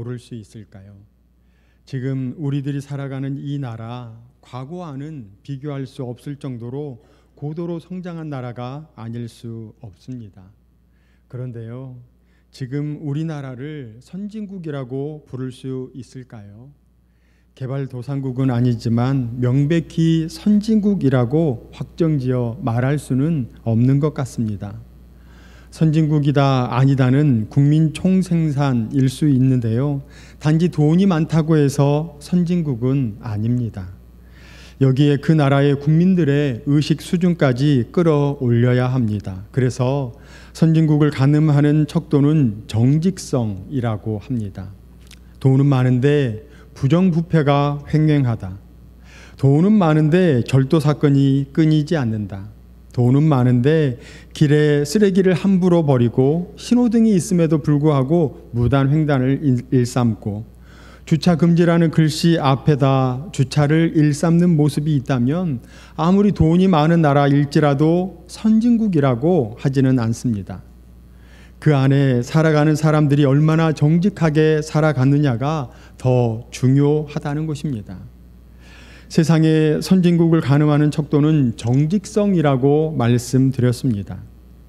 고를 수 있을까요? 지금 우리들이 살아가는 이 나라, 과거와는 비교할 수 없을 정도로 고도로 성장한 나라가 아닐 수 없습니다. 그런데요, 지금 우리나라를 선진국이라고 부를 수 있을까요? 개발도상국은 아니지만 명백히 선진국이라고 확정지어 말할 수는 없는 것 같습니다. 선진국이다 아니다는 국민 총생산일 수 있는데요, 단지 돈이 많다고 해서 선진국은 아닙니다. 여기에 그 나라의 국민들의 의식 수준까지 끌어올려야 합니다. 그래서 선진국을 가늠하는 척도는 정직성이라고 합니다. 돈은 많은데 부정부패가 횡행하다. 돈은 많은데 절도 사건이 끊이지 않는다. 돈은 많은데 길에 쓰레기를 함부로 버리고 신호등이 있음에도 불구하고 무단 횡단을 일삼고, 주차 금지라는 글씨 앞에다 주차를 일삼는 모습이 있다면 아무리 돈이 많은 나라일지라도 선진국이라고 하지는 않습니다. 그 안에 살아가는 사람들이 얼마나 정직하게 살아가느냐가 더 중요하다는 것입니다. 세상의 선진국을 가늠하는 척도는 정직성이라고 말씀드렸습니다.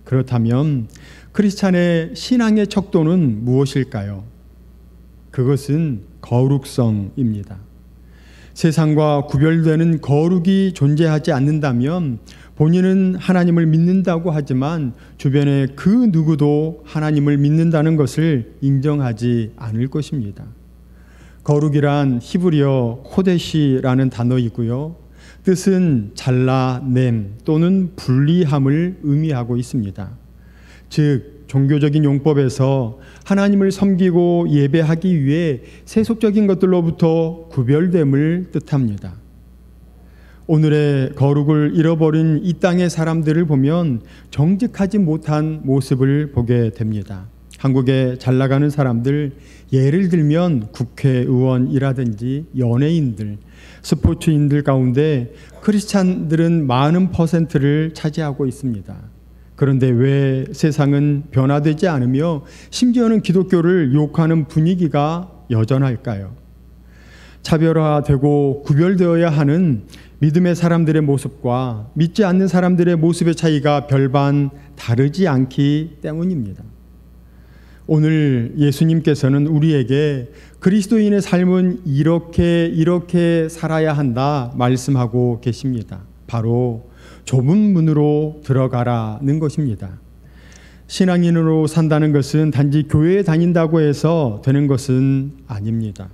그렇다면 크리스찬의 신앙의 척도는 무엇일까요? 그것은 거룩성입니다. 세상과 구별되는 거룩이 존재하지 않는다면 본인은 하나님을 믿는다고 하지만 주변의 그 누구도 하나님을 믿는다는 것을 인정하지 않을 것입니다. 거룩이란 히브리어 코데시라는 단어이고요, 뜻은 잘라냄 또는 분리함을 의미하고 있습니다. 즉 종교적인 용법에서 하나님을 섬기고 예배하기 위해 세속적인 것들로부터 구별됨을 뜻합니다. 오늘의 거룩을 잃어버린 이 땅의 사람들을 보면 정직하지 못한 모습을 보게 됩니다. 한국에 잘 나가는 사람들, 예를 들면 국회의원이라든지 연예인들, 스포츠인들 가운데 크리스찬들은 많은 퍼센트를 차지하고 있습니다. 그런데 왜 세상은 변화되지 않으며 심지어는 기독교를 욕하는 분위기가 여전할까요? 차별화되고 구별되어야 하는 믿음의 사람들의 모습과 믿지 않는 사람들의 모습의 차이가 별반 다르지 않기 때문입니다. 오늘 예수님께서는 우리에게 그리스도인의 삶은 이렇게 살아야 한다 말씀하고 계십니다. 바로 좁은 문으로 들어가라는 것입니다. 신앙인으로 산다는 것은 단지 교회에 다닌다고 해서 되는 것은 아닙니다.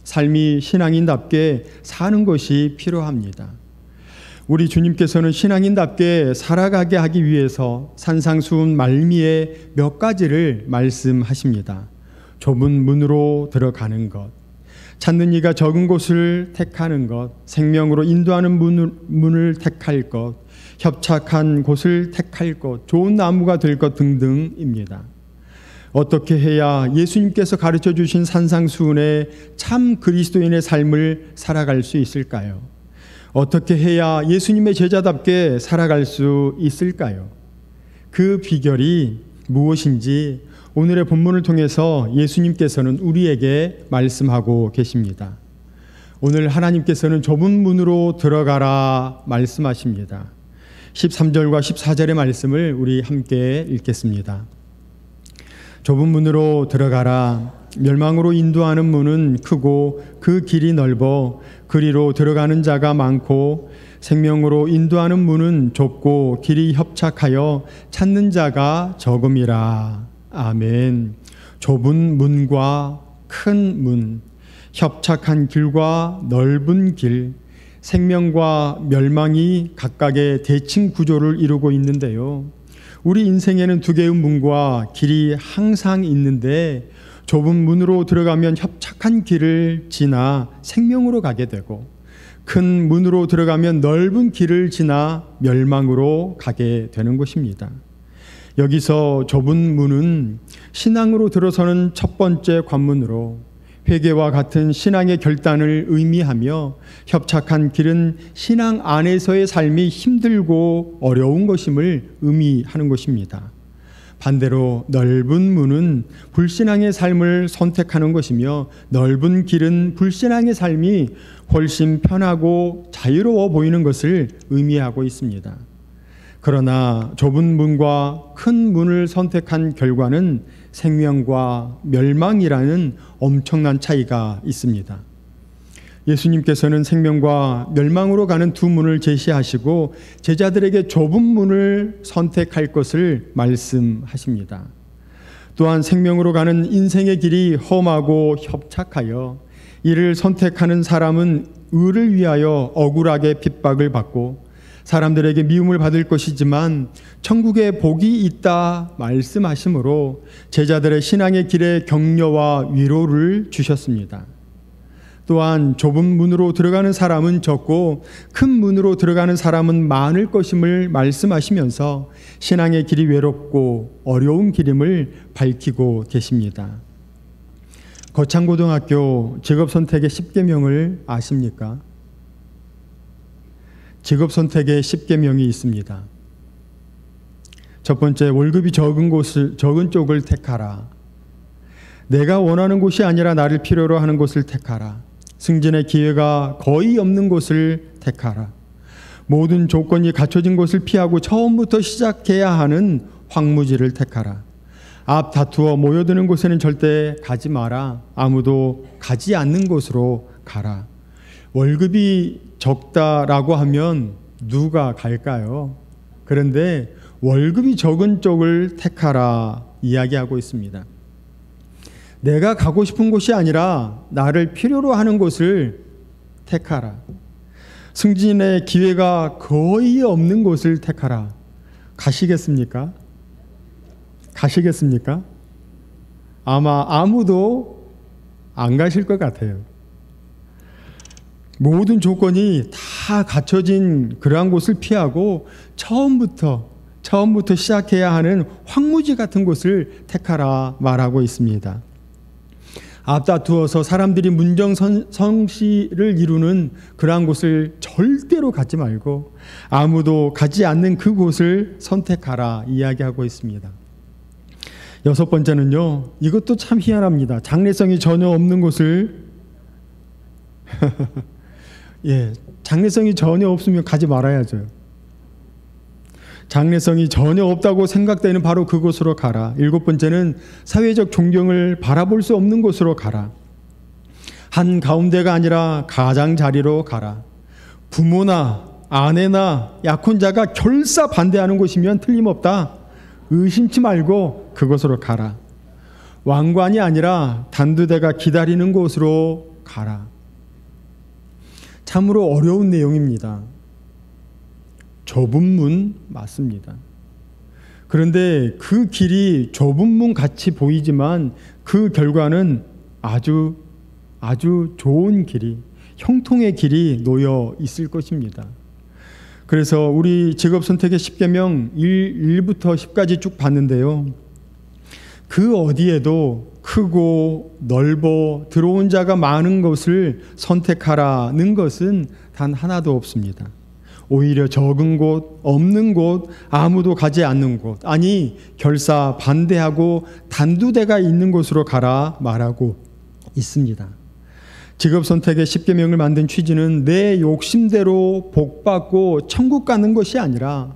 삶이 신앙인답게 사는 것이 필요합니다. 우리 주님께서는 신앙인답게 살아가게 하기 위해서 산상수훈 말미에 몇 가지를 말씀하십니다. 좁은 문으로 들어가는 것, 찾는 이가 적은 곳을 택하는 것, 생명으로 인도하는 문을 택할 것, 협착한 곳을 택할 것, 좋은 나무가 될 것 등등입니다. 어떻게 해야 예수님께서 가르쳐 주신 산상수훈의 참 그리스도인의 삶을 살아갈 수 있을까요? 어떻게 해야 예수님의 제자답게 살아갈 수 있을까요? 그 비결이 무엇인지 오늘의 본문을 통해서 예수님께서는 우리에게 말씀하고 계십니다. 오늘 하나님께서는 좁은 문으로 들어가라 말씀하십니다. 13절과 14절의 말씀을 우리 함께 읽겠습니다. 좁은 문으로 들어가라. 멸망으로 인도하는 문은 크고 그 길이 넓어 그리로 들어가는 자가 많고 생명으로 인도하는 문은 좁고 길이 협착하여 찾는 자가 적음이라. 아멘. 좁은 문과 큰 문, 협착한 길과 넓은 길, 생명과 멸망이 각각의 대칭 구조를 이루고 있는데요, 우리 인생에는 두 개의 문과 길이 항상 있는데 좁은 문으로 들어가면 협착한 길을 지나 생명으로 가게 되고, 큰 문으로 들어가면 넓은 길을 지나 멸망으로 가게 되는 것입니다. 여기서 좁은 문은 신앙으로 들어서는 첫 번째 관문으로 회개와 같은 신앙의 결단을 의미하며, 협착한 길은 신앙 안에서의 삶이 힘들고 어려운 것임을 의미하는 것입니다. 반대로 넓은 문은 불신앙의 삶을 선택하는 것이며 넓은 길은 불신앙의 삶이 훨씬 편하고 자유로워 보이는 것을 의미하고 있습니다. 그러나 좁은 문과 큰 문을 선택한 결과는 생명과 멸망이라는 엄청난 차이가 있습니다. 예수님께서는 생명과 멸망으로 가는 두 문을 제시하시고 제자들에게 좁은 문을 선택할 것을 말씀하십니다. 또한 생명으로 가는 인생의 길이 험하고 협착하여 이를 선택하는 사람은 의를 위하여 억울하게 핍박을 받고 사람들에게 미움을 받을 것이지만 천국에 복이 있다 말씀하심으로 제자들의 신앙의 길에 격려와 위로를 주셨습니다. 또한 좁은 문으로 들어가는 사람은 적고 큰 문으로 들어가는 사람은 많을 것임을 말씀하시면서 신앙의 길이 외롭고 어려운 길임을 밝히고 계십니다. 거창고등학교 직업선택의 10계명을 아십니까? 직업선택의 10계명이 있습니다. 첫 번째, 월급이 적은 쪽을 택하라. 내가 원하는 곳이 아니라 나를 필요로 하는 곳을 택하라. 승진의 기회가 거의 없는 곳을 택하라. 모든 조건이 갖춰진 곳을 피하고 처음부터 시작해야 하는 황무지를 택하라. 앞 다투어 모여드는 곳에는 절대 가지 마라. 아무도 가지 않는 곳으로 가라. 월급이 적다라고 하면 누가 갈까요? 그런데 월급이 적은 쪽을 택하라 이야기하고 있습니다. 내가 가고 싶은 곳이 아니라 나를 필요로 하는 곳을 택하라. 승진의 기회가 거의 없는 곳을 택하라. 가시겠습니까? 가시겠습니까? 아마 아무도 안 가실 것 같아요. 모든 조건이 다 갖춰진 그러한 곳을 피하고 처음부터 시작해야 하는 황무지 같은 곳을 택하라 말하고 있습니다. 앞다투어서 사람들이 문정성시를 이루는 그러한 곳을 절대로 가지 말고 아무도 가지 않는 그곳을 선택하라 이야기하고 있습니다. 여섯 번째는요, 이것도 참 희한합니다. 장래성이 전혀 없는 곳을 장래성이 전혀 없으면 가지 말아야죠. 장래성이 전혀 없다고 생각되는 바로 그곳으로 가라. 일곱 번째는 사회적 존경을 바라볼 수 없는 곳으로 가라. 한 가운데가 아니라 가장자리로 가라. 부모나 아내나 약혼자가 결사 반대하는 곳이면 틀림없다. 의심치 말고 그곳으로 가라. 왕관이 아니라 단두대가 기다리는 곳으로 가라. 참으로 어려운 내용입니다. 좁은 문 맞습니다. 그런데 그 길이 좁은 문 같이 보이지만 그 결과는 아주 좋은 길이, 형통의 길이 놓여 있을 것입니다. 그래서 우리 직업선택의 10계명 1부터 10까지 쭉 봤는데요. 그 어디에도 크고 넓어 들어온 자가 많은 것을 선택하라는 것은 단 하나도 없습니다. 오히려 적은 곳, 없는 곳, 아무도 가지 않는 곳, 아니 결사 반대하고 단두대가 있는 곳으로 가라 말하고 있습니다. 직업선택의 10계명을 만든 취지는 내 욕심대로 복받고 천국 가는 것이 아니라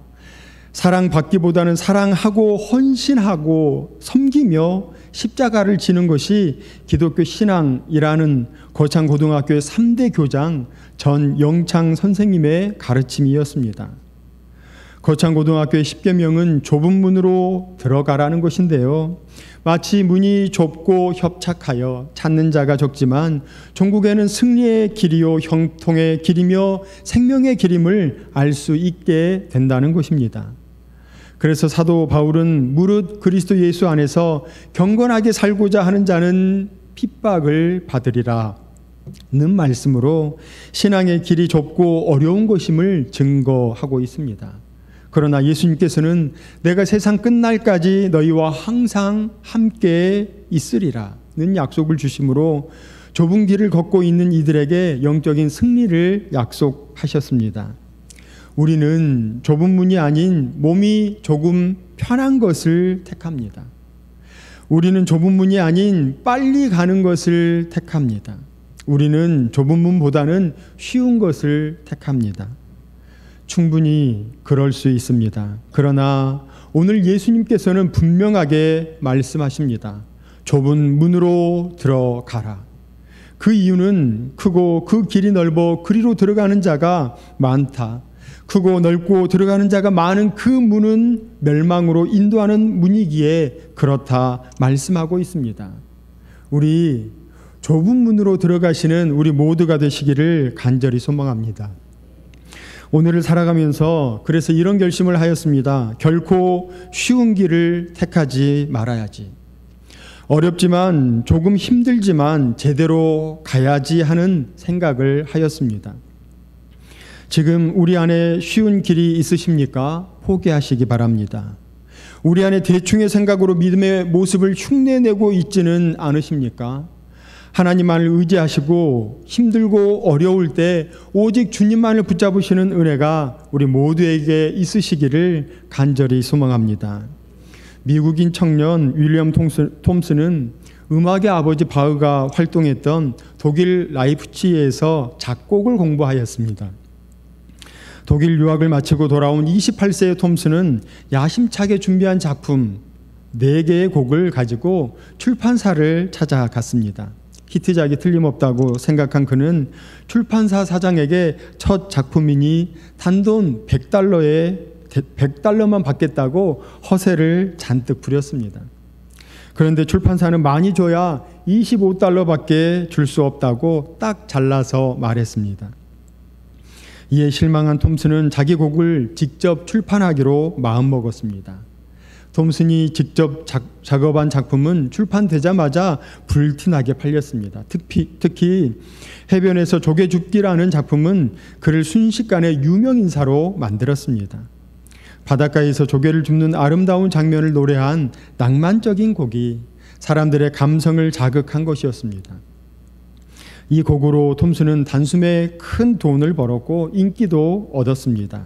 사랑받기보다는 사랑하고 헌신하고 섬기며 십자가를 지는 것이 기독교 신앙이라는 거창고등학교의 3대 교장 전영창 선생님의 가르침이었습니다. 거창고등학교의 10계명은 좁은 문으로 들어가라는 것인데요. 마치 문이 좁고 협착하여 찾는 자가 적지만 종국에는 승리의 길이요 형통의 길이며 생명의 길임을 알 수 있게 된다는 것입니다. 그래서 사도 바울은 무릇 그리스도 예수 안에서 경건하게 살고자 하는 자는 핍박을 받으리라 는 말씀으로 신앙의 길이 좁고 어려운 것임을 증거하고 있습니다. 그러나 예수님께서는 내가 세상 끝날까지 너희와 항상 함께 있으리라는 약속을 주심으로 좁은 길을 걷고 있는 이들에게 영적인 승리를 약속하셨습니다. 우리는 좁은 문이 아닌 몸이 조금 편한 것을 택합니다. 우리는 좁은 문이 아닌 빨리 가는 것을 택합니다. 우리는 좁은 문보다는 쉬운 것을 택합니다. 충분히 그럴 수 있습니다. 그러나 오늘 예수님께서는 분명하게 말씀하십니다. 좁은 문으로 들어가라. 그 이유는 크고 그 길이 넓어 그리로 들어가는 자가 많다. 크고 넓고 들어가는 자가 많은 그 문은 멸망으로 인도하는 문이기에 그렇다 말씀하고 있습니다. 우리 좁은 문으로 들어가시는 우리 모두가 되시기를 간절히 소망합니다. 오늘을 살아가면서 그래서 이런 결심을 하였습니다. 결코 쉬운 길을 택하지 말아야지. 어렵지만 조금 힘들지만 제대로 가야지 하는 생각을 하였습니다. 지금 우리 안에 쉬운 길이 있으십니까? 포기하시기 바랍니다. 우리 안에 대충의 생각으로 믿음의 모습을 흉내내고 있지는 않으십니까? 하나님만을 의지하시고 힘들고 어려울 때 오직 주님만을 붙잡으시는 은혜가 우리 모두에게 있으시기를 간절히 소망합니다. 미국인 청년 윌리엄 톰슨은 음악의 아버지 바흐가 활동했던 독일 라이프치히에서 작곡을 공부하였습니다. 독일 유학을 마치고 돌아온 28세의 톰슨은 야심차게 준비한 작품 4개의 곡을 가지고 출판사를 찾아갔습니다. 히트작이 틀림없다고 생각한 그는 출판사 사장에게 첫 작품이니 단돈 $100만 받겠다고 허세를 잔뜩 부렸습니다. 그런데 출판사는 많이 줘야 $25밖에 줄 수 없다고 딱 잘라서 말했습니다. 이에 실망한 톰슨은 자기 곡을 직접 출판하기로 마음먹었습니다. 톰슨이 직접 작업한 작품은 출판되자마자 불티나게 팔렸습니다. 특히 해변에서 조개 줍기라는 작품은 그를 순식간에 유명인사로 만들었습니다. 바닷가에서 조개를 줍는 아름다운 장면을 노래한 낭만적인 곡이 사람들의 감성을 자극한 것이었습니다. 이 곡으로 톰슨은 단숨에 큰 돈을 벌었고 인기도 얻었습니다.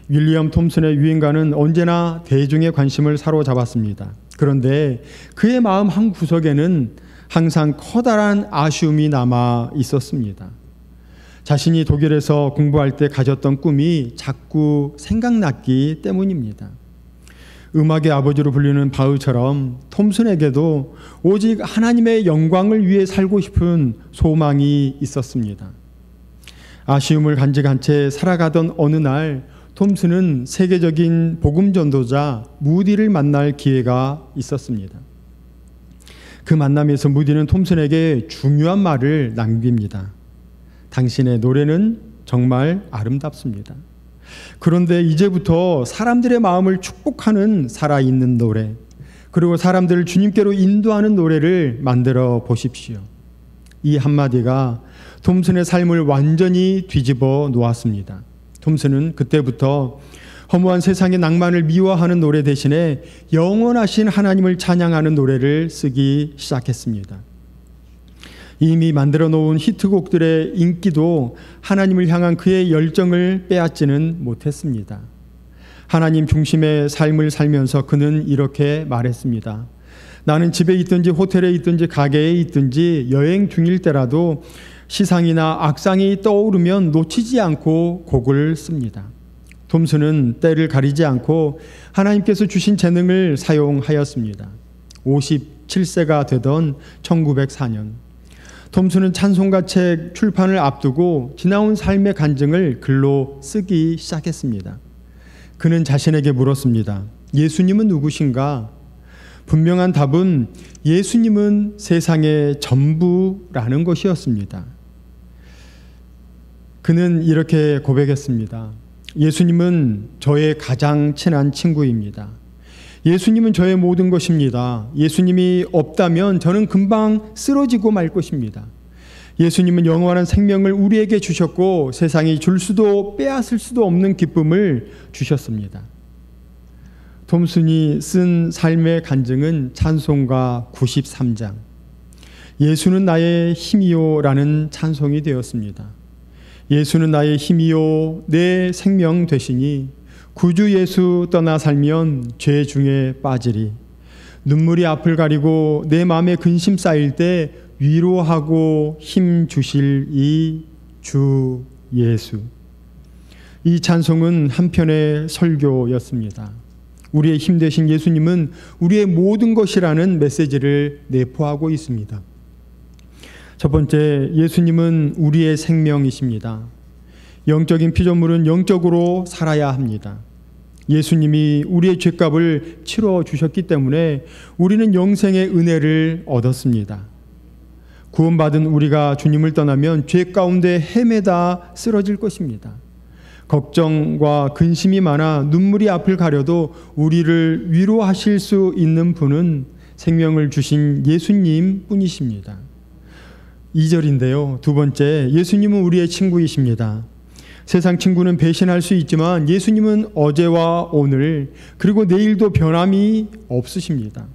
윌리엄 톰슨의 유행가는 언제나 대중의 관심을 사로잡았습니다. 그런데 그의 마음 한 구석에는 항상 커다란 아쉬움이 남아 있었습니다. 자신이 독일에서 공부할 때 가졌던 꿈이 자꾸 생각났기 때문입니다. 음악의 아버지로 불리는 바흐처럼 톰슨에게도 오직 하나님의 영광을 위해 살고 싶은 소망이 있었습니다. 아쉬움을 간직한 채 살아가던 어느 날 톰슨은 세계적인 복음 전도자 무디를 만날 기회가 있었습니다. 그 만남에서 무디는 톰슨에게 중요한 말을 남깁니다. 당신의 노래는 정말 아름답습니다. 그런데 이제부터 사람들의 마음을 축복하는 살아있는 노래, 그리고 사람들을 주님께로 인도하는 노래를 만들어 보십시오. 이 한마디가 톰슨의 삶을 완전히 뒤집어 놓았습니다. 톰슨은 그때부터 허무한 세상의 낭만을 미워하는 노래 대신에 영원하신 하나님을 찬양하는 노래를 쓰기 시작했습니다. 이미 만들어 놓은 히트곡들의 인기도 하나님을 향한 그의 열정을 빼앗지는 못했습니다. 하나님 중심의 삶을 살면서 그는 이렇게 말했습니다. 나는 집에 있든지 호텔에 있든지 가게에 있든지 여행 중일 때라도 시상이나 악상이 떠오르면 놓치지 않고 곡을 씁니다. 톰슨은 때를 가리지 않고 하나님께서 주신 재능을 사용하였습니다. 57세가 되던 1904년 톰슨은 찬송가 책 출판을 앞두고 지나온 삶의 간증을 글로 쓰기 시작했습니다. 그는 자신에게 물었습니다. 예수님은 누구신가? 분명한 답은 예수님은 세상의 전부라는 것이었습니다. 그는 이렇게 고백했습니다. 예수님은 저의 가장 친한 친구입니다. 예수님은 저의 모든 것입니다. 예수님이 없다면 저는 금방 쓰러지고 말 것입니다. 예수님은 영원한 생명을 우리에게 주셨고 세상이 줄 수도 빼앗을 수도 없는 기쁨을 주셨습니다. 톰슨이 쓴 삶의 간증은 찬송가 93장 예수는 나의 힘이요 라는 찬송이 되었습니다. 예수는 나의 힘이요 내 생명 되시니 구주 예수 떠나 살면 죄 중에 빠지리. 눈물이 앞을 가리고 내 마음에 근심 쌓일 때 위로하고 힘 주실 이 주 예수. 이 찬송은 한편의 설교였습니다. 우리의 힘 되신 예수님은 우리의 모든 것이라는 메시지를 내포하고 있습니다. 첫 번째, 예수님은 우리의 생명이십니다. 영적인 피조물은 영적으로 살아야 합니다. 예수님이 우리의 죄값을 치러 주셨기 때문에 우리는 영생의 은혜를 얻었습니다. 구원받은 우리가 주님을 떠나면 죄 가운데 헤매다 쓰러질 것입니다. 걱정과 근심이 많아 눈물이 앞을 가려도 우리를 위로하실 수 있는 분은 생명을 주신 예수님 뿐이십니다. 2절인데요. 두 번째, 예수님은 우리의 친구이십니다. 세상 친구는 배신할 수 있지만 예수님은 어제와 오늘 그리고 내일도 변함이 없으십니다.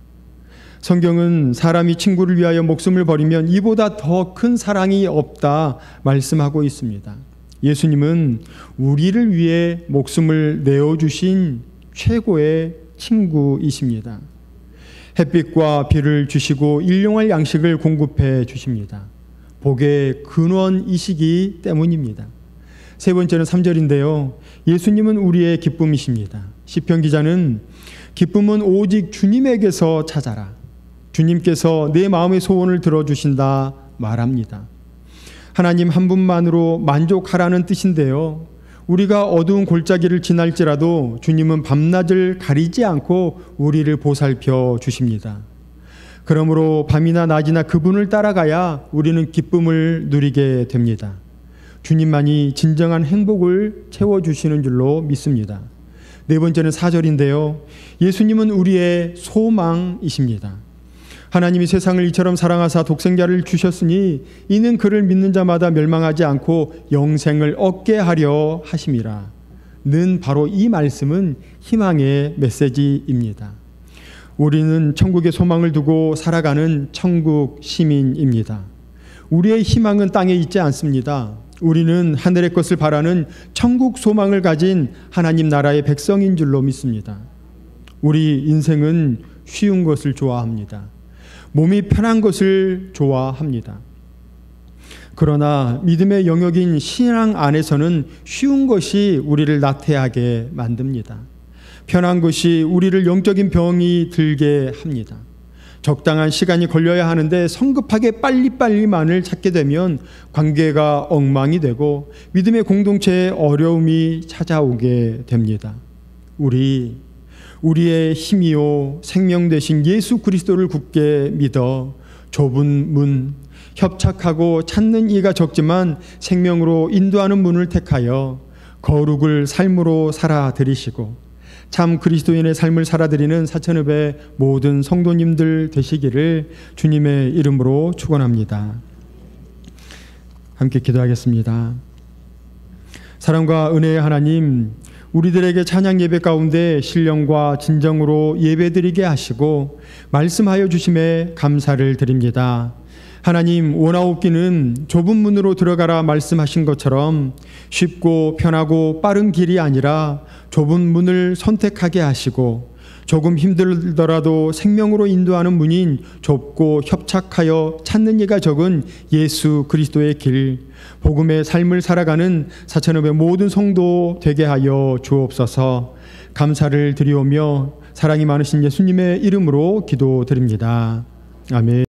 성경은 사람이 친구를 위하여 목숨을 버리면 이보다 더 큰 사랑이 없다 말씀하고 있습니다. 예수님은 우리를 위해 목숨을 내어주신 최고의 친구이십니다. 햇빛과 비를 주시고 일용할 양식을 공급해 주십니다. 복의 근원이시기 때문입니다. 세 번째는 3절인데요. 예수님은 우리의 기쁨이십니다. 시편 기자는 기쁨은 오직 주님에게서 찾아라. 주님께서 내 마음의 소원을 들어주신다 말합니다. 하나님 한 분만으로 만족하라는 뜻인데요. 우리가 어두운 골짜기를 지날지라도 주님은 밤낮을 가리지 않고 우리를 보살펴 주십니다. 그러므로 밤이나 낮이나 그분을 따라가야 우리는 기쁨을 누리게 됩니다. 주님만이 진정한 행복을 채워주시는 줄로 믿습니다. 네 번째는 4절인데요. 예수님은 우리의 소망이십니다. 하나님이 세상을 이처럼 사랑하사 독생자를 주셨으니 이는 그를 믿는 자마다 멸망하지 않고 영생을 얻게 하려 하심이라. 는 바로 이 말씀은 희망의 메시지입니다. 우리는 천국의 소망을 두고 살아가는 천국 시민입니다. 우리의 희망은 땅에 있지 않습니다. 우리는 하늘의 것을 바라는 천국 소망을 가진 하나님 나라의 백성인 줄로 믿습니다. 우리 인생은 쉬운 것을 좋아합니다. 몸이 편한 것을 좋아합니다. 그러나 믿음의 영역인 신앙 안에서는 쉬운 것이 우리를 나태하게 만듭니다. 편한 것이 우리를 영적인 병이 들게 합니다. 적당한 시간이 걸려야 하는데 성급하게 빨리빨리만을 찾게 되면 관계가 엉망이 되고 믿음의 공동체에 어려움이 찾아오게 됩니다. 우리의 힘이요 생명 되신 예수 그리스도를 굳게 믿어 좁은 문, 협착하고 찾는 이가 적지만 생명으로 인도하는 문을 택하여 거룩을 삶으로 살아들이시고 참 그리스도인의 삶을 살아드리는 사천읍의 모든 성도님들 되시기를 주님의 이름으로 축원합니다. 함께 기도하겠습니다. 사랑과 은혜의 하나님, 우리들에게 찬양 예배 가운데 신령과 진정으로 예배드리게 하시고 말씀하여 주심에 감사를 드립니다. 하나님, 원하옵기는 좁은 문으로 들어가라 말씀하신 것처럼 쉽고 편하고 빠른 길이 아니라 좁은 문을 선택하게 하시고 조금 힘들더라도 생명으로 인도하는 문인 좁고 협착하여 찾는 이가 적은 예수 그리스도의 길, 복음의 삶을 살아가는 사천읍의 모든 성도 되게 하여 주옵소서. 감사를 드리오며 사랑이 많으신 예수님의 이름으로 기도드립니다. 아멘.